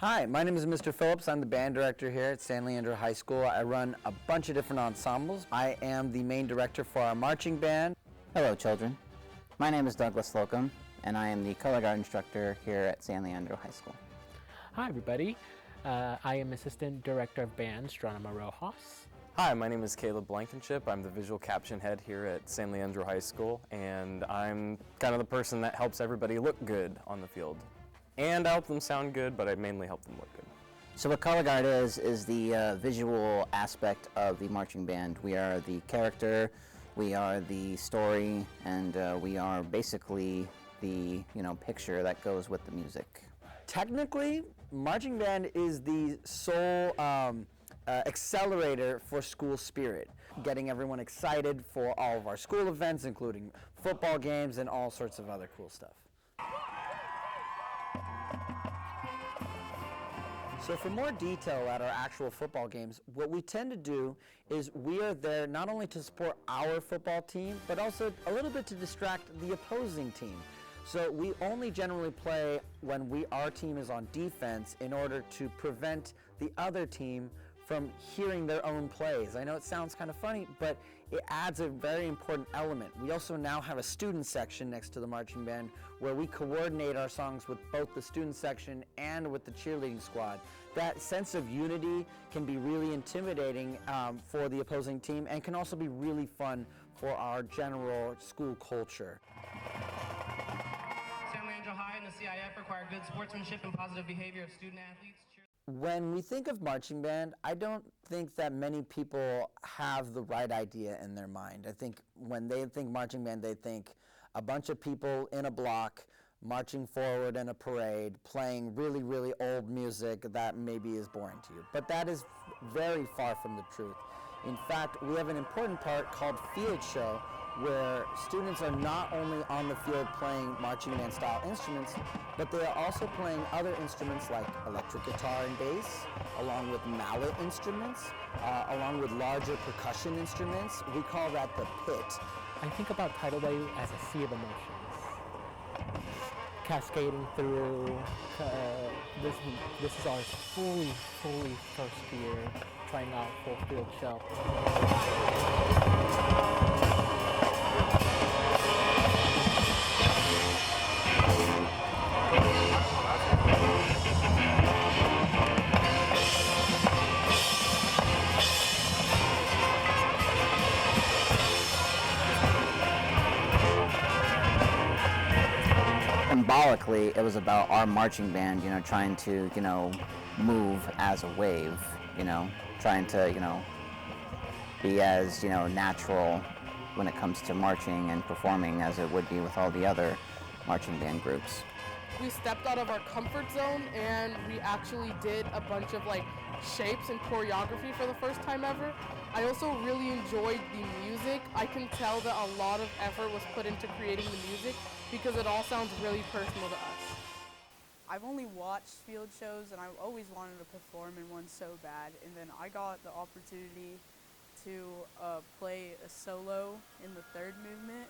Hi, my name is Mr. Phillips. I'm the band director here at San Leandro High School. I run a bunch of different ensembles. I am the main director for our marching band. Hello, children. My name is Douglas Slocum, and I am the color guard instructor here at San Leandro High School. Hi, everybody. I am Assistant Director of Bands, Geronimo Rojas. Hi, my name is Caleb Blankenship. I'm the visual caption head here at San Leandro High School, and I'm kind of the person that helps everybody look good on the field. And I help them sound good, but I mainly help them look good. So what color guard is the visual aspect of the marching band. We are the character, we are the story, and we are basically the picture that goes with the music. Technically, marching band is the sole accelerator for school spirit, getting everyone excited for all of our school events, including football games and all sorts of other cool stuff. So for more detail at our actual football games, what we tend to do is we are there not only to support our football team, but also a little bit to distract the opposing team. So we only generally play when our team is on defense in order to prevent the other team from hearing their own plays. I know it sounds kind of funny, but it adds a very important element. We also now have a student section next to the marching band where we coordinate our songs with both the student section and with the cheerleading squad. That sense of unity can be really intimidating for the opposing team and can also be really fun for our general school culture. San Leandro High and the CIF require good sportsmanship and positive behavior of student athletes. When we think of marching band, I don't think that many people have the right idea in their mind. I think when they think marching band, they think a bunch of people in a block marching forward in a parade, playing really, really old music that maybe is boring to you. But that is very far from the truth. In fact, we have an important part called field show, where students are not only on the field playing marching band style instruments, but they are also playing other instruments like electric guitar and bass, along with mallet instruments, along with larger percussion instruments. We call that the pit. I think about Tidal Wave as a sea of emotions, cascading through. This is our fully first year trying out full field show. Symbolically, it was about our marching band, trying to, move as a wave, trying to, be as, natural when it comes to marching and performing as it would be with all the other marching band groups. We stepped out of our comfort zone and we actually did a bunch of shapes and choreography for the first time ever. I also really enjoyed the music. I can tell that a lot of effort was put into creating the music because it all sounds really personal to us. I've only watched field shows and I've always wanted to perform in one so bad, and then I got the opportunity to play a solo in the third movement.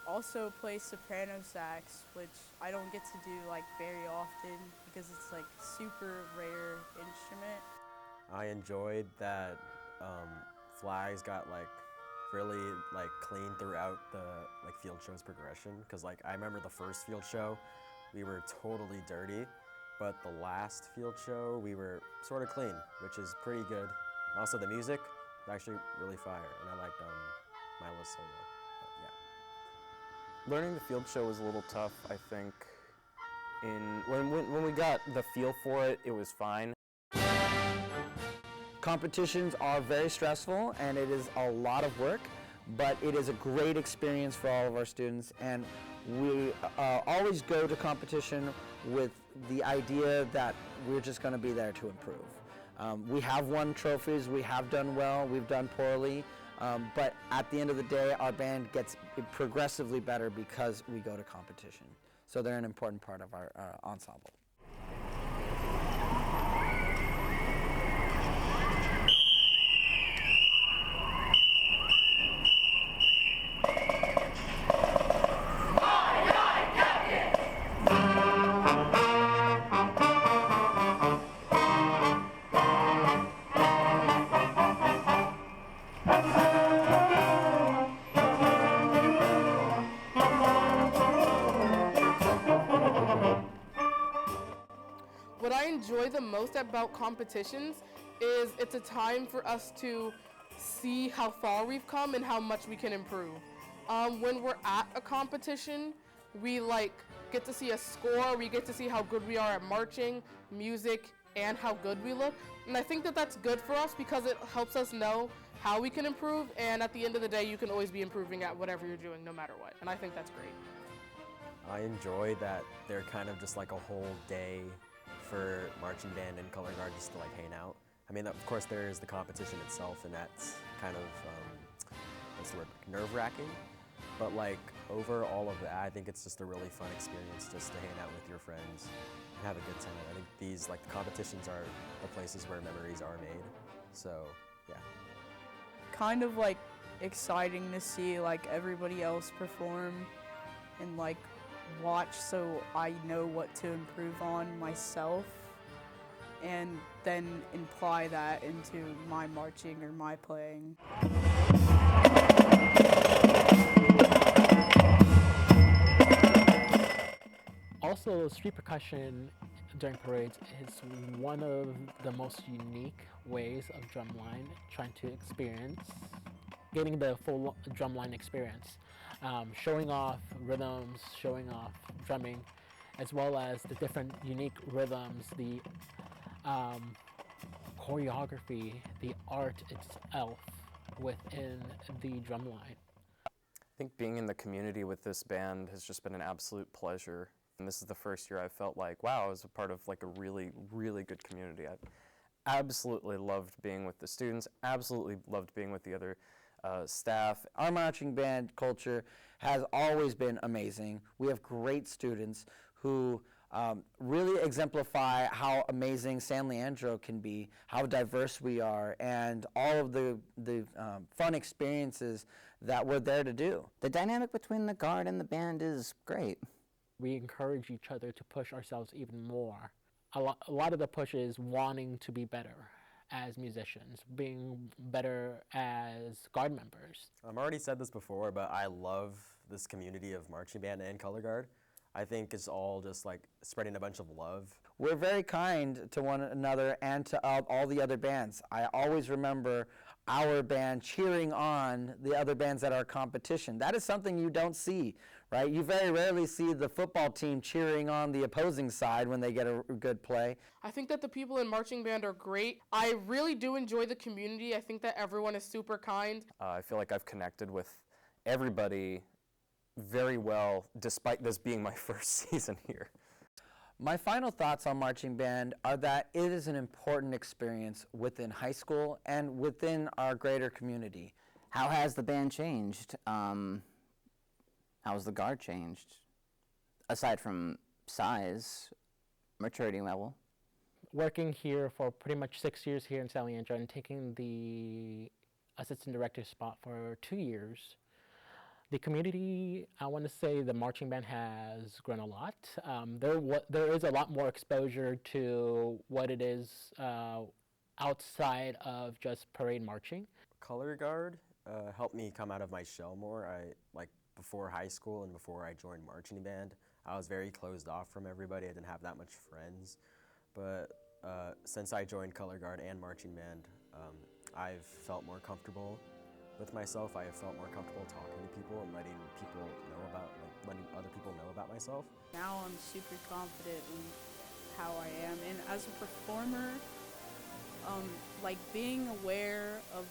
Also play soprano sax, which I don't get to do very often because it's super rare instrument. I enjoyed that flags got really clean throughout the field show's progression, because I remember the first field show we were totally dirty, but the last field show we were sort of clean, which is pretty good. Also the music is actually really fire, and I liked Milo's solo. Learning the field show was a little tough, I think. When we got the feel for it, it was fine. Competitions are very stressful and it is a lot of work, but it is a great experience for all of our students, and we always go to competition with the idea that we're just going to be there to improve. We have won trophies, we have done well, we've done poorly, but at the end of the day, our band gets progressively better because we go to competition. So they're an important part of our ensemble. What I enjoy the most about competitions is it's a time for us to see how far we've come and how much we can improve. When we're at a competition, we get to see a score, we get to see how good we are at marching, music, and how good we look. And I think that that's good for us because it helps us know how we can improve, and at the end of the day, you can always be improving at whatever you're doing, no matter what. And I think that's great. I enjoy that they're kind of just like a whole day for marching band and color guard just to like hang out. I mean, of course, there is the competition itself, and that's kind of, what's the word, nerve-wracking. But like, over all of that, I think it's just a really fun experience just to hang out with your friends and have a good time. I think these, like, the competitions are the places where memories are made. So, yeah. Kind of like exciting to see like everybody else perform and like watch so I know what to improve on myself and then apply that into my marching or my playing. Also, street percussion during parades is one of the most unique ways of drumline, trying to experience, getting the full drumline experience, showing off rhythms, showing off drumming, as well as the different unique rhythms, the choreography, the art itself within the drumline. I think being in the community with this band has just been an absolute pleasure. And this is the first year I felt like, wow, I was a part of like a really, really good community. I've absolutely loved being with the students, absolutely loved being with the other staff. Our marching band culture has always been amazing. We have great students who really exemplify how amazing San Leandro can be, how diverse we are, and all of the fun experiences that we're there to do. The dynamic between the guard and the band is great. We encourage each other to push ourselves even more. A lot of the push is wanting to be better as musicians, being better as guard members. I've already said this before, but I love this community of marching band and color guard. I think it's all just like spreading a bunch of love. We're very kind to one another and to all the other bands. I always remember our band cheering on the other bands at our competition. That is something you don't see, right? You very rarely see the football team cheering on the opposing side when they get a good play. I think that the people in marching band are great. I really do enjoy the community. I think that everyone is super kind. I feel like I've connected with everybody very well, despite this being my first season here. My final thoughts on marching band are that it is an important experience within high school and within our greater community. How has the band changed? How has the guard changed? Aside from size, maturity level. Working here for pretty much 6 years here in San Leandro and taking the assistant director spot for 2 years, the community, I want to say the marching band has grown a lot. There is a lot more exposure to what it is outside of just parade marching. Color guard helped me come out of my shell more. Before high school and before I joined marching band, I was very closed off from everybody. I didn't have that much friends. But since I joined color guard and marching band, I've felt more comfortable with myself. I have felt more comfortable talking to people and letting other people know about myself. Now I'm super confident in how I am, and as a performer, being aware of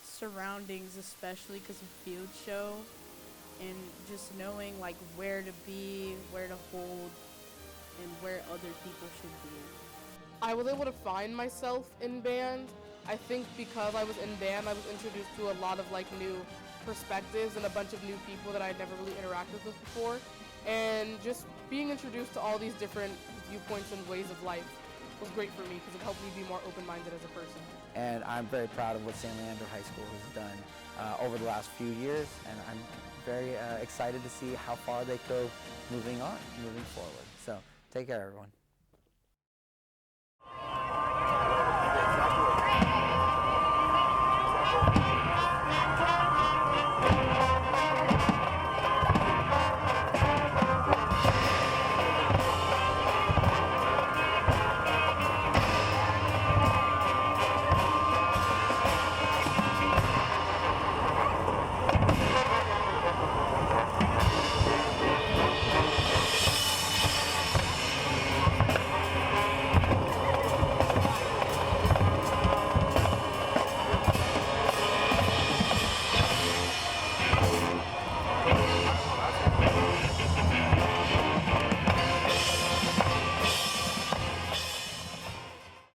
surroundings, especially because of field show, and just knowing where to be, where to hold, and where other people should be. I was able to find myself in band. I think because I was in band, I was introduced to a lot of new perspectives and a bunch of new people that I'd never really interacted with before. And just being introduced to all these different viewpoints and ways of life was great for me because it helped me be more open-minded as a person. And I'm very proud of what San Leandro High School has done over the last few years, and I'm very excited to see how far they go moving forward. So take care, everyone.